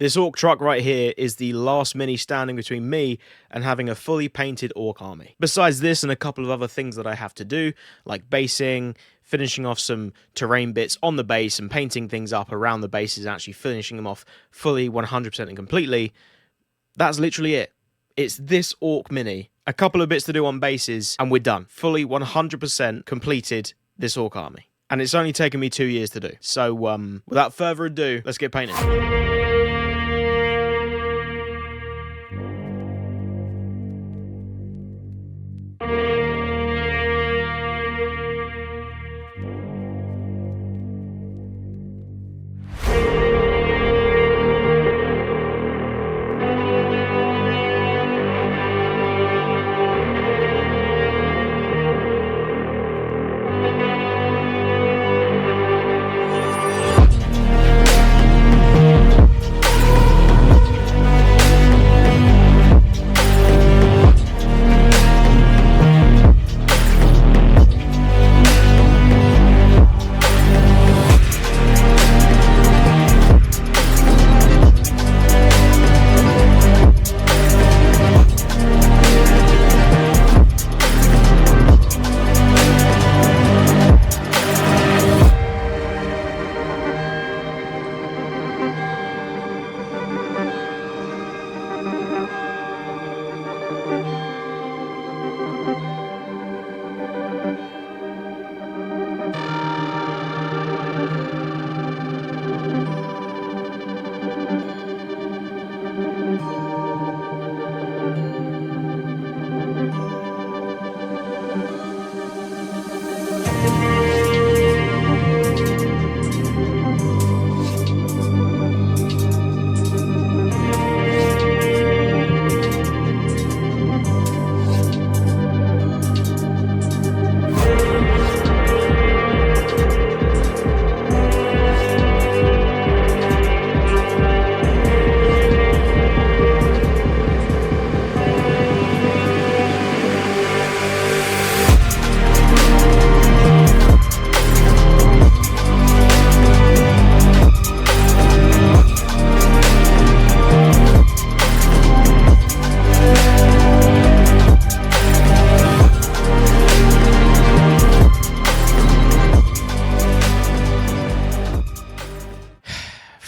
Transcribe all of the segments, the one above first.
This orc truck right here is the last mini standing between me and having a fully painted orc army. Besides this and a couple of other things that I have to do, like basing, finishing off some terrain bits on the base and painting things up around the bases, actually finishing them off fully 100% and completely, that's literally it. It's this orc mini, a couple of bits to do on bases, and we're done. Fully 100% completed this orc army. And it's only taken me 2 years to do. So without further ado, let's get painting.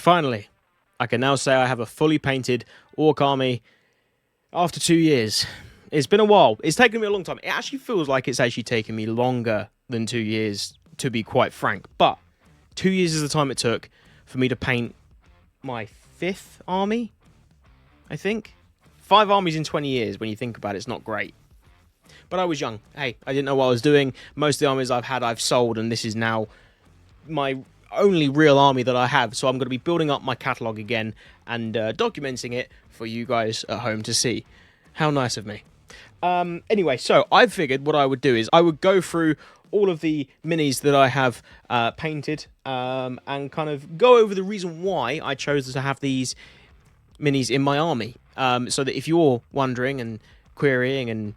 Finally, I can now say I have a fully painted orc army after 2 years. It's been a while. It's taken me a long time. It actually feels like it's actually taken me longer than 2 years, to be quite frank. But 2 years is the time it took for me to paint my 5th army, I think. 5 armies in 20 years, when you think about it, it's not great. But I was young. Hey, I didn't know what I was doing. Most of the armies I've had, I've sold, and this is now my only real army that I have. So I'm going to be building up my catalogue again and documenting it for you guys at home to see. How nice of me. Anyway, so I figured what I would do is I would go through all of the minis that I have painted and kind of go over the reason why I chose to have these minis in my army. So that if you're wondering and querying and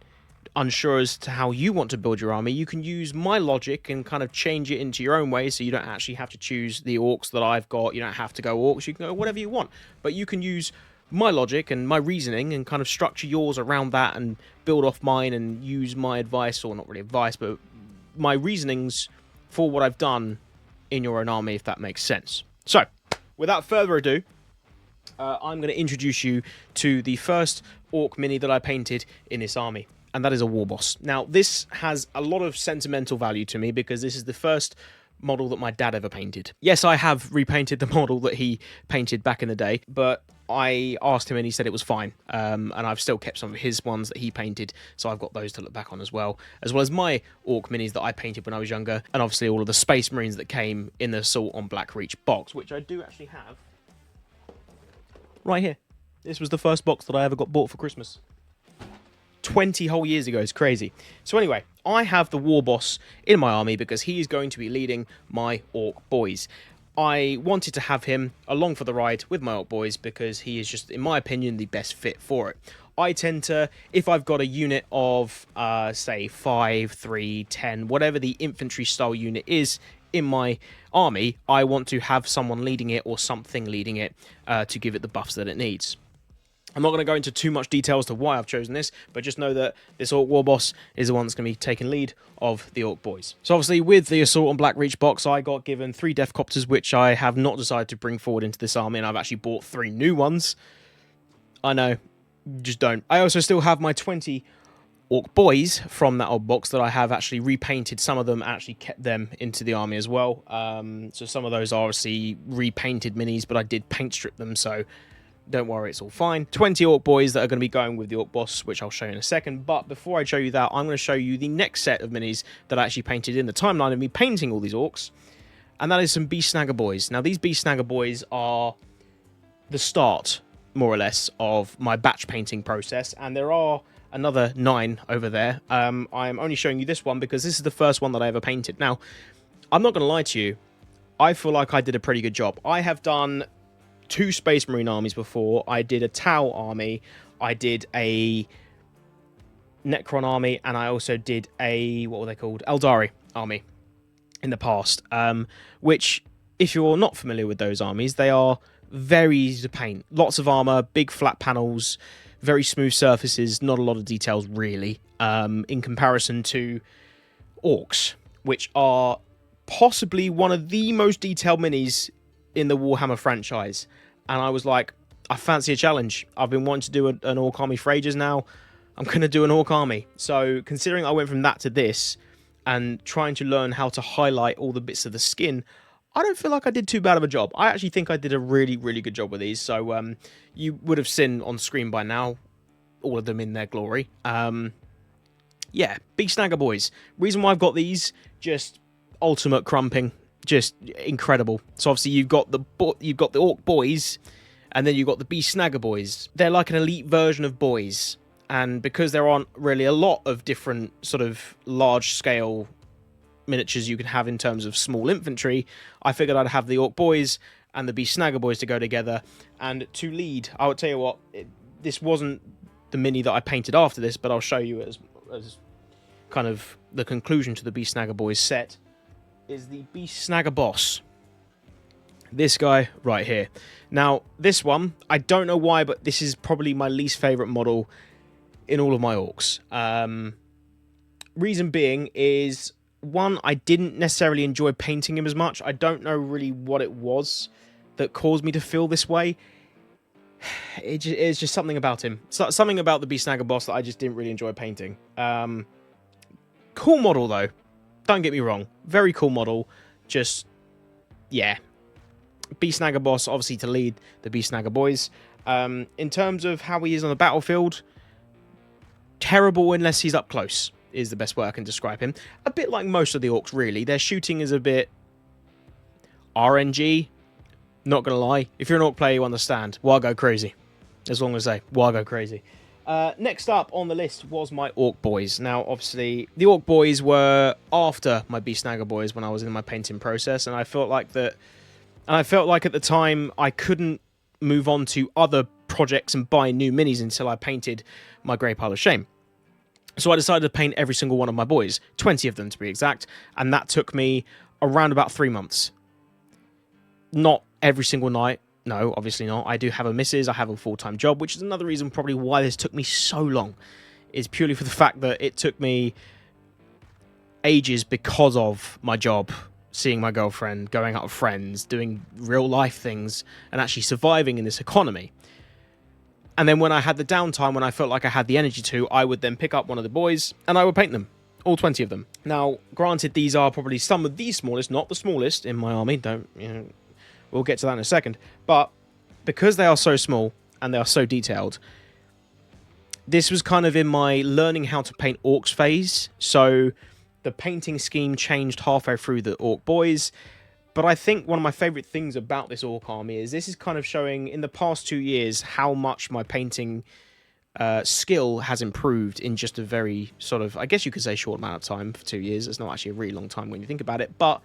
unsure as to how you want to build your army, you can use my logic and kind of change it into your own way, so you don't actually have to choose the orcs that I've got. You don't have to go orcs, you can go whatever you want. But you can use my logic and my reasoning and kind of structure yours around that and build off mine and use my advice, or not really advice, but my reasonings for what I've done in your own army, if that makes sense. So, without further ado, I'm going to introduce you to the first orc mini that I painted in this army, and that is a war boss. Now, this has a lot of sentimental value to me because this is the first model that my dad ever painted. Yes, I have repainted the model that he painted back in the day, but I asked him and he said it was fine. And I've still kept some of his ones that he painted, so I've got those to look back on as well as my orc minis that I painted when I was younger, and obviously all of the Space Marines that came in the Assault on Blackreach box, which I do actually have right here. This was the first box that I ever got bought for Christmas. 20 whole years ago. It's crazy. So anyway, I have the war boss in my army because he is going to be leading my orc boys. I wanted to have him along for the ride with my orc boys because he is just, in my opinion, the best fit for it. I tend to, if I've got a unit of, say, 5, 3, 10, whatever the infantry style unit is in my army, I want to have someone leading it or something leading it to give it the buffs that it needs. I'm not going to go into too much detail as to why I've chosen this, but just know that this Orc War Boss is the one that's going to be taking lead of the Orc Boys. So obviously with the Assault on Black Reach box, I got given 3 Death Copters, which I have not decided to bring forward into this army, and I've actually bought 3 new ones. I know, just don't. I also still have my 20 Orc Boys from that old box that I have actually repainted. Some of them actually kept them into the army as well. So some of those are obviously repainted minis, but I did paint strip them, so don't worry, it's all fine. 20 Orc Boys that are going to be going with the Orc Boss, which I'll show you in a second. But before I show you that, I'm going to show you the next set of minis that I actually painted in the timeline of me painting all these Orcs. And that is some Beast Snagger Boys. Now, these Beast Snagger Boys are the start, more or less, of my batch painting process. And there are another 9 over there. I'm only showing you this one because this is the first one that I ever painted. Now, I'm not going to lie to you. I feel like I did a pretty good job. I have done 2 Space Marine armies before. I did a Tau army, I did a Necron army, and I also did a, what were they called? Eldari army in the past. Which, if you're not familiar with those armies, they are very easy to paint. Lots of armor, big flat panels, very smooth surfaces, not a lot of details really, in comparison to Orcs, which are possibly one of the most detailed minis in the Warhammer franchise. And I was like, I fancy a challenge. I've been wanting to do an Orc army for ages now. I'm going to do an Orc army. So considering I went from that to this and trying to learn how to highlight all the bits of the skin, I don't feel like I did too bad of a job. I actually think I did a really, really good job with these. So you would have seen on screen by now all of them in their glory. Yeah, Beast Snagger Boys. Reason why I've got these, just ultimate crumping. Just incredible. So obviously you've got the Orc Boys, and then you've got the Beast Snagger Boys. They're like an elite version of boys, and because there aren't really a lot of different sort of large scale miniatures you can have in terms of small infantry, I figured I'd have the Orc Boys and the Beast Snagger Boys to go together. And to lead, I would tell you what, this wasn't the mini that I painted after this, but I'll show you as kind of the conclusion to the Beast Snagger Boys set, is the Beast Snagger Boss. This guy right here. Now, this one, I don't know why, but this is probably my least favourite model in all of my Orcs. Reason being is, one, I didn't necessarily enjoy painting him as much. I don't know really what it was that caused me to feel this way. It's just something about him. Something about the Beast Snagger Boss that I just didn't really enjoy painting. Cool model, though. Don't get me wrong. Very cool model. Just, yeah. Beast Snagger Boss, obviously to lead the Beast Snagger Boys. In terms of how he is on the battlefield, terrible unless he's up close, is the best way I can describe him. A bit like most of the Orcs, really. Their shooting is a bit RNG. Not going to lie. If you're an Orc player, you understand. Why go crazy? As long as they, why go crazy? Next up on the list was my Orc Boys. Now, obviously, the Orc Boys were after my Beast Snagger Boys when I was in my painting process, and I felt like that. And I felt like at the time I couldn't move on to other projects and buy new minis until I painted my Grey Pile of Shame. So I decided to paint every single one of my boys, 20 of them to be exact, and that took me around about 3 months. Not every single night. No, obviously not. I do have a missus, I have a full-time job, which is another reason probably why this took me so long. Is purely for the fact that it took me ages because of my job, seeing my girlfriend, going out with friends, doing real-life things, and actually surviving in this economy. And then when I had the downtime, when I felt like I had the energy to, I would then pick up one of the boys, and I would paint them. All 20 of them. Now, granted, these are probably some of the smallest, not the smallest in my army. Don't, you know... We'll get to that in a second. But because they are so small and they are so detailed, this was kind of in my learning how to paint Orcs phase. So the painting scheme changed halfway through the Orc Boys. But I think one of my favourite things about this Orc army is this is kind of showing in the past 2 years how much my painting skill has improved in just a very sort of, I guess you could say, short amount of time. For 2 years. It's not actually a really long time when you think about it. But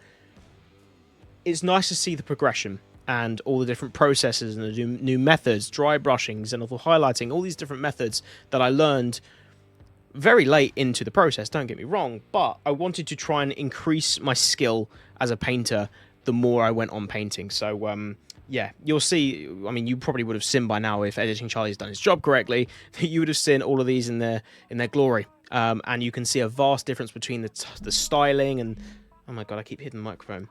it's nice to see the progression and all the different processes and the new methods, dry brushings and all the highlighting, all these different methods that I learned very late into the process, don't get me wrong, but I wanted to try and increase my skill as a painter the more I went on painting. So, yeah, you'll see. I mean, you probably would have seen by now, if Editing Charlie's done his job correctly, that you would have seen all of these in their glory. And you can see a vast difference between the styling and... Oh my god, I keep hitting the microphone.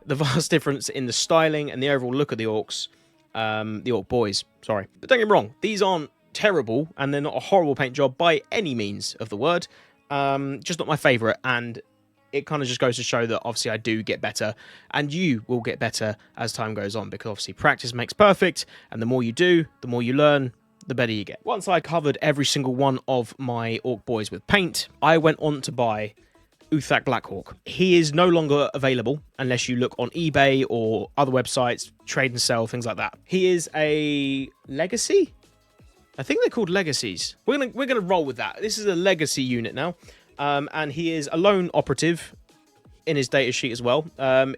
The vast difference in the styling and the overall look of the orcs. The orc boys, sorry. But don't get me wrong, these aren't terrible, and they're not a horrible paint job by any means of the word. Just not my favourite, and it kind of just goes to show that obviously I do get better, and you will get better as time goes on, because obviously practice makes perfect, and the more you do, the more you learn, the better you get. Once I covered every single one of my orc boys with paint, I went on to buy Uthak Blackhawk. He is no longer available unless you look on eBay or other websites, trade and sell, things like that. He is a legacy? I think they're called legacies. We're gonna roll with that. This is a legacy unit now. And he is a lone operative in his data sheet as well.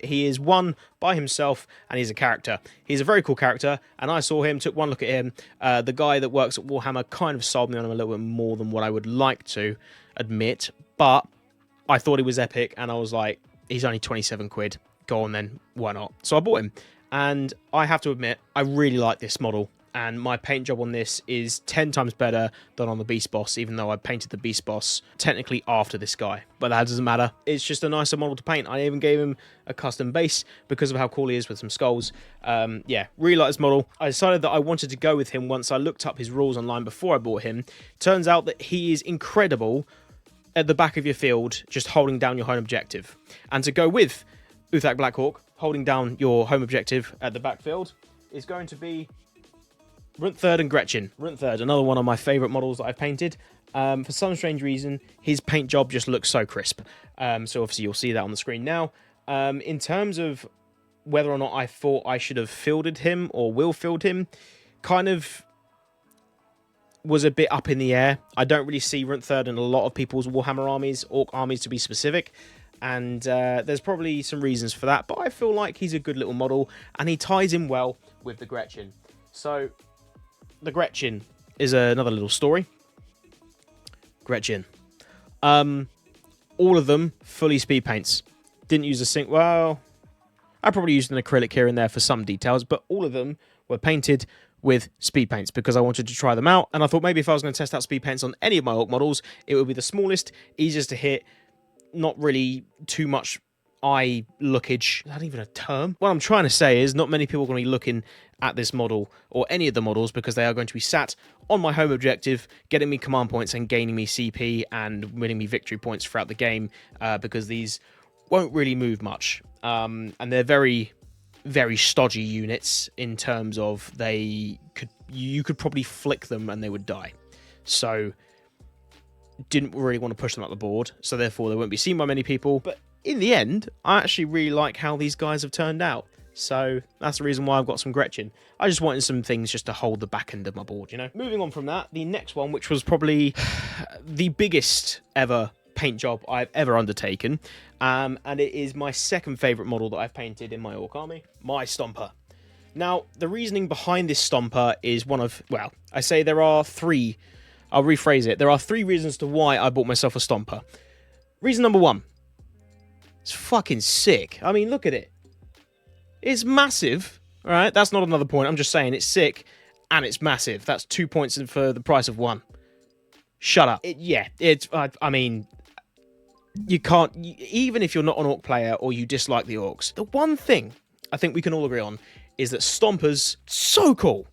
He is one by himself, and he's a character. He's a very cool character, and I saw him, took one look at him. The guy that works at Warhammer kind of sold me on him a little bit more than what I would like to admit, but I thought he was epic, and I was like, he's only 27 quid. Go on then, why not? So I bought him, and I have to admit, I really like this model, and my paint job on this is 10 times better than on the Beast Boss, even though I painted the Beast Boss technically after this guy. But that doesn't matter. It's just a nicer model to paint. I even gave him a custom base because of how cool he is with some skulls. Yeah, really like this model. I decided that I wanted to go with him once I looked up his rules online before I bought him. Turns out that he is incredible at the back of your field, just holding down your home objective. And to go with Uthak Blackhawk, holding down your home objective at the backfield, is going to be Runtherd and Gretchen. Runtherd, another one of my favourite models that I've painted. For some strange reason, his paint job just looks so crisp. So obviously you'll see that on the screen now. In terms of whether or not I thought I should have fielded him or will field him, kind of was a bit up in the air. I don't really see Runtherd in a lot of people's Warhammer armies, orc armies to be specific. And there's probably some reasons for that, but I feel like he's a good little model, and he ties in well with the Gretchen. So the Gretchen is another little story. Gretchen. All of them fully speed paints. Didn't use a sink. Well, I probably used an acrylic here and there for some details, but all of them were painted with speed paints because I wanted to try them out, and I thought maybe if I was going to test out speed paints on any of my orc models, it would be the smallest, easiest to hit, not really too much eye lookage. Is that even a term? What I'm trying to say is not many people are going to be looking at this model or any of the models because they are going to be sat on my home objective, getting me command points and gaining me CP and winning me victory points throughout the game, because these won't really move much. And they're very, very stodgy units in terms of you could probably flick them and they would die. So didn't really want to push them up the board, so therefore they won't be seen by many people. But in the end, I actually really like how these guys have turned out. So that's the reason why I've got some Gretchen. I just wanted some things just to hold the back end of my board, you know? Moving on from that, the next one, which was probably the biggest ever paint job I've ever undertaken, and it is my second favourite model that I've painted in my orc army, my Stomper. Now, the reasoning behind this Stomper is one of, well, I say there are three. I'll rephrase it. There are three reasons to why I bought myself a Stomper. Reason number one, it's fucking sick. I mean, look at it. It's massive, all right? That's not another point. I'm just saying it's sick and it's massive. That's 2 points for the price of one. Shut up. I mean, you can't, even if you're not an orc player or you dislike the orcs, the one thing I think we can all agree on is that Stompers, so cool.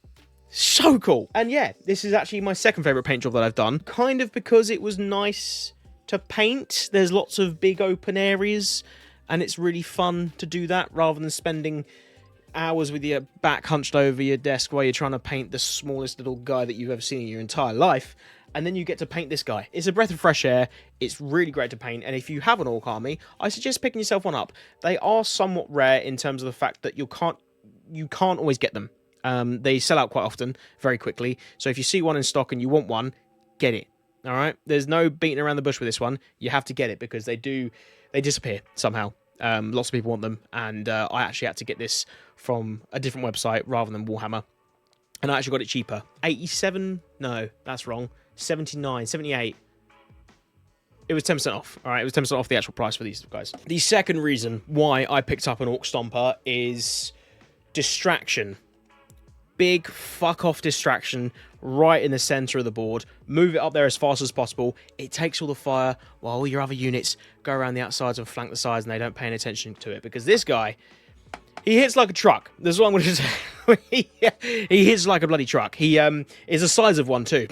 So cool. And yeah, this is actually my second favourite paint job that I've done, kind of because it was nice to paint. There's lots of big open areas, and it's really fun to do that rather than spending hours with your back hunched over your desk while you're trying to paint the smallest little guy that you've ever seen in your entire life. And then you get to paint this guy. It's a breath of fresh air. It's really great to paint. And if you have an orc army, I suggest picking yourself one up. They are somewhat rare in terms of the fact that you can't always get them. They sell out quite often, very quickly. So if you see one in stock and you want one, get it. All right? There's no beating around the bush with this one. You have to get it because they disappear somehow. Lots of people want them. And I actually had to get this from a different website rather than Warhammer. And I actually got it cheaper. 87? No, that's wrong. 79, 78. It was 10% off, all right? It was 10% off the actual price for these guys. The second reason why I picked up an Orc Stomper is distraction. Big fuck-off distraction right in the center of the board. Move it up there as fast as possible. It takes all the fire while all your other units go around the outsides and flank the sides and they don't pay any attention to it. Because this guy, he hits like a truck. That's what I'm going to say. He hits like a bloody truck. He is the size of one too.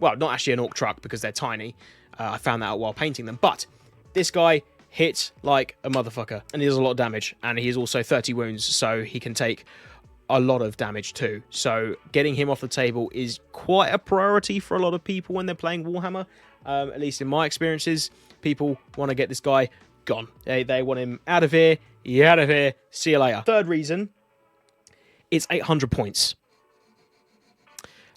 Well, not actually an Orc truck because they're tiny. I found that out while painting them. But this guy hits like a motherfucker. And he does a lot of damage. And he is also 30 wounds. So he can take a lot of damage too. So getting him off the table is quite a priority for a lot of people when they're playing Warhammer. At least in my experiences, people want to get this guy gone. They want him out of here. You out of here. See you later. Third reason, it's 800 points.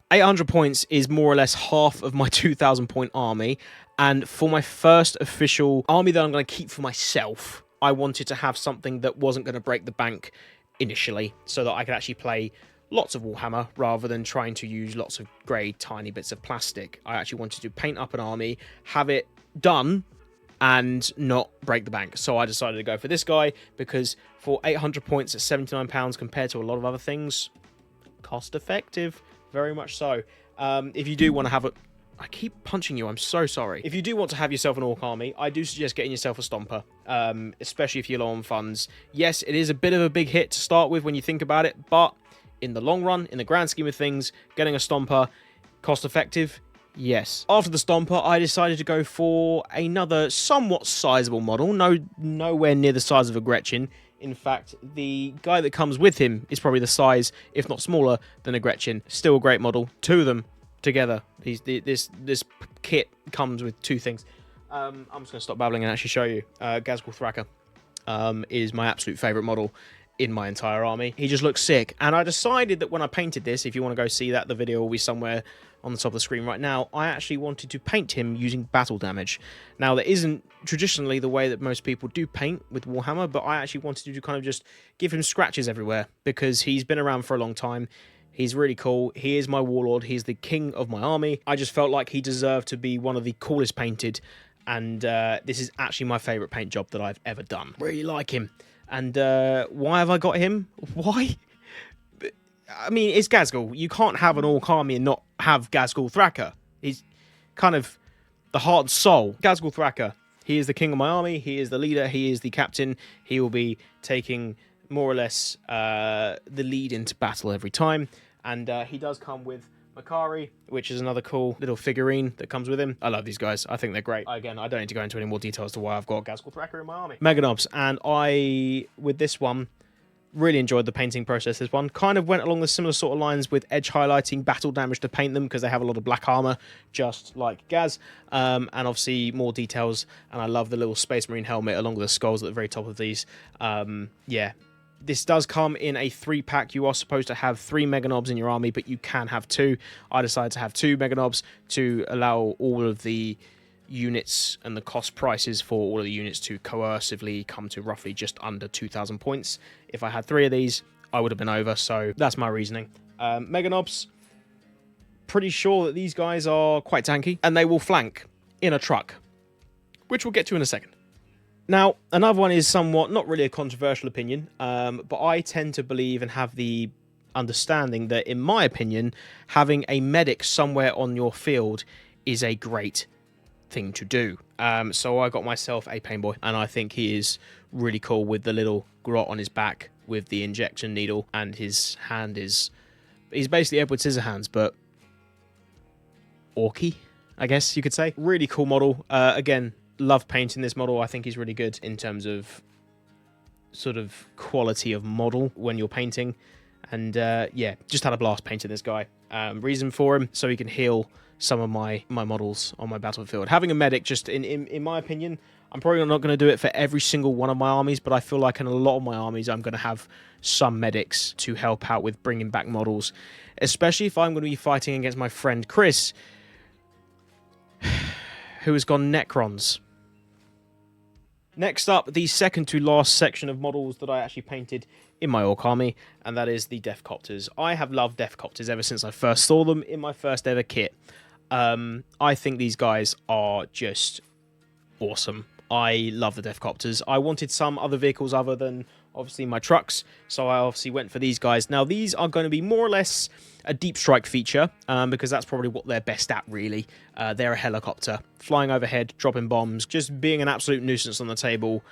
800 points is more or less half of my 2,000 point army. And for my first official army that I'm going to keep for myself, I wanted to have something that wasn't going to break the bank initially, so that I could actually play lots of Warhammer rather than trying to use lots of grey tiny bits of plastic. I actually wanted to paint up an army, have it done, and not break the bank. So I decided to go for this guy because for 800 points at £79 compared to a lot of other things, cost effective, very much so. If you do want to have a... I keep punching you, I'm so sorry. If you do want to have yourself an Orc army, I do suggest getting yourself a Stomper, especially if you're low on funds. Yes, it is a bit of a big hit to start with when you think about it, but in the long run, in the grand scheme of things, getting a Stomper, cost effective, yes. After the Stomper, I decided to go for another somewhat sizable model, nowhere near the size of a Gretchen. In fact, the guy that comes with him is probably the size, if not smaller, than a Gretchen. Still a great model, two of them together. This kit comes with two things. I'm just going to stop babbling and actually show you. Ghazghkull Thraka is my absolute favourite model in my entire army. He just looks sick. And I decided that when I painted this, if you want to go see that, the video will be somewhere on the top of the screen right now. I actually wanted to paint him using battle damage. Now, that isn't traditionally the way that most people do paint with Warhammer, but I actually wanted to kind of just give him scratches everywhere because he's been around for a long time. He's really cool. He is my Warlord. He's the king of my army. I just felt like he deserved to be one of the coolest painted. And this is actually my favourite paint job that I've ever done. Really like him. And why have I got him? Why? I mean, it's Ghazghkull. You can't have an Orc army and not have Ghazghkull Thraka. He's kind of the heart and soul. Ghazghkull Thraka. He is the king of my army. He is the leader. He is the captain. He will be taking more or less the lead into battle every time. And he does come with Makari, which is another cool little figurine that comes with him. I love these guys. I think they're great. Again, I don't need to go into any more details as to why I've got Ghazghkull Thraka in my army. Meganobs, and I, with this one, really enjoyed the painting process. This one kind of went along the similar sort of lines with edge highlighting, battle damage to paint them because they have a lot of black armor, just like Gaz. And obviously more details. And I love the little Space Marine helmet along with the skulls at the very top of these. Yeah. This does come in a 3-pack. You are supposed to have 3 Meganobs in your army, but you can have 2. I decided to have 2 Meganobs to allow all of the units and the cost prices for all of the units to coercively come to roughly just under 2,000 points. If I had 3 of these, I would have been over, so that's my reasoning. Meganobs, pretty sure that these guys are quite tanky, and they will flank in a truck, which we'll get to in a second. Now, another one is somewhat, not really a controversial opinion, but I tend to believe and have the understanding that, in my opinion, having a medic somewhere on your field is a great thing to do. So I got myself a pain boy, and I think he is really cool with the little grot on his back with the injection needle, and his hand is... He's basically Edward Scissorhands, but orky, I guess you could say. Really cool model. Again, love painting this model. I think he's really good in terms of sort of quality of model when you're painting. And yeah, just had a blast painting this guy. Reason for him, so he can heal some of my models on my battlefield. Having a medic, just in my opinion, I'm probably not going to do it for every single one of my armies, but I feel like in a lot of my armies, I'm going to have some medics to help out with bringing back models, especially if I'm going to be fighting against my friend Chris, who has gone Necrons. Next up, the second to last section of models that I actually painted in my Orc army, and that is the Deathcopters. I have loved Deathcopters ever since I first saw them in my first ever kit. I think these guys are just awesome. I love the Deathcopters. I wanted some other vehicles other than, obviously, my trucks, so I obviously went for these guys. Now, these are going to be more or less a deep strike feature, because that's probably what they're best at, really. They're a helicopter, flying overhead, dropping bombs, just being an absolute nuisance on the table,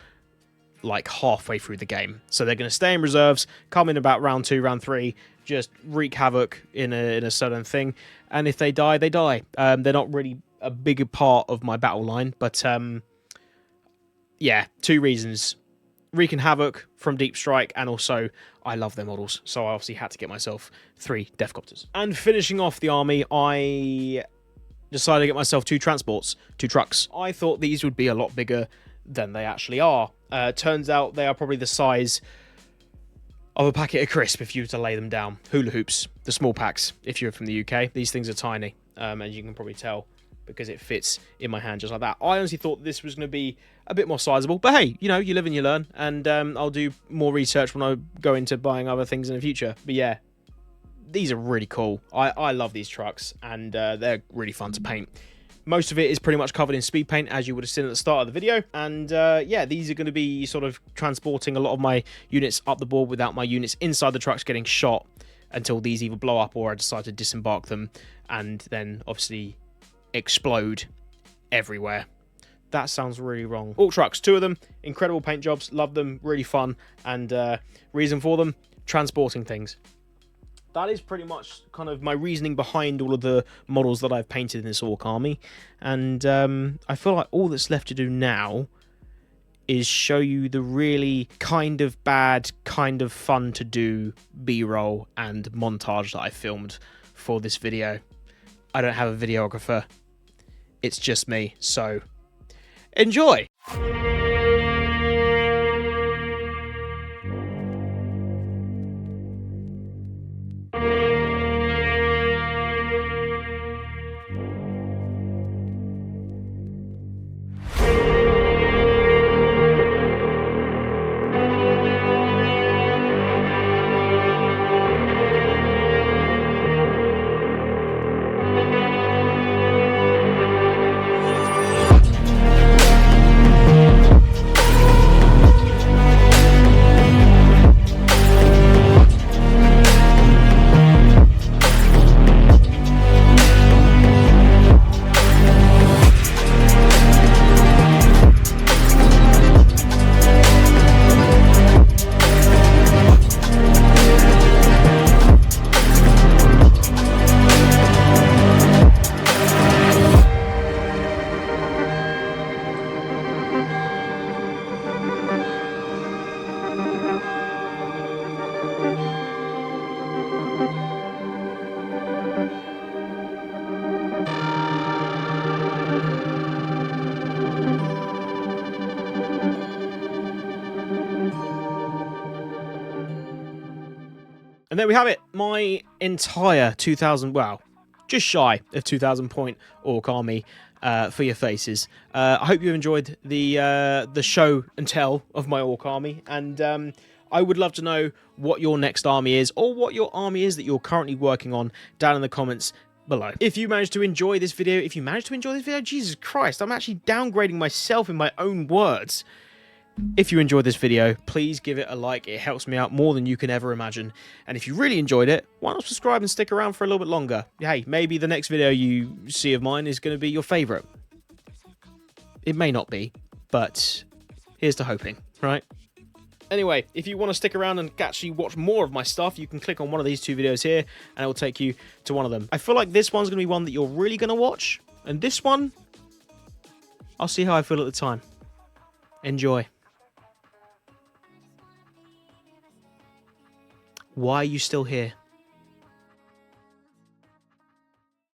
like halfway through the game. So they're going to stay in reserves, come in about round 2, round 3, just wreak havoc in a certain thing, and if they die, they die. They're not really a bigger part of my battle line, but yeah, 2 reasons. Wreaking havoc from Deep Strike, and also I love their models, so I obviously had to get myself 3 Deathcopters. And finishing off the army, I decided to get myself 2 transports, 2 trucks. I thought these would be a lot bigger than they actually are. Turns out they are probably the size of a packet of crisp if you were to lay them down. Hula hoops, the small packs, if you're from the UK. These things are tiny, and you can probably tell because it fits in my hand just like that. I honestly thought this was going to be a bit more sizable, but hey, you know, you live and you learn, and I'll do more research when I go into buying other things in the future. But yeah, these are really cool. I love these trucks, and they're really fun to paint. Most of it is pretty much covered in speed paint, as you would have seen at the start of the video. And yeah, these are going to be sort of transporting a lot of my units up the board without my units inside the trucks getting shot until these either blow up or I decide to disembark them and then obviously explode everywhere. That sounds really wrong. All trucks, 2 of them, incredible paint jobs, love them, really fun, and reason for them, transporting things. That is pretty much kind of my reasoning behind all of the models that I've painted in this Orc army, and I feel like all that's left to do now is show you the really kind of bad, kind of fun to do B-roll and montage that I filmed for this video. I don't have a videographer. It's just me, so enjoy! And there we have it, my entire 2,000, well, just shy of 2,000 point Orc army for your faces. I hope you enjoyed the show and tell of my Orc army, and I would love to know what your next army is, or what your army is that you're currently working on down in the comments below. If you managed to enjoy this video, Jesus Christ, I'm actually downgrading myself in my own words. If you enjoyed this video, please give it a like. It helps me out more than you can ever imagine. And if you really enjoyed it, why not subscribe and stick around for a little bit longer? Hey, maybe the next video you see of mine is going to be your favourite. It may not be, but here's to hoping, right? Anyway, if you want to stick around and actually watch more of my stuff, you can click on one of these 2 videos here, and it will take you to one of them. I feel like this one's going to be one that you're really going to watch, and this one, I'll see how I feel at the time. Enjoy. Why are you still here?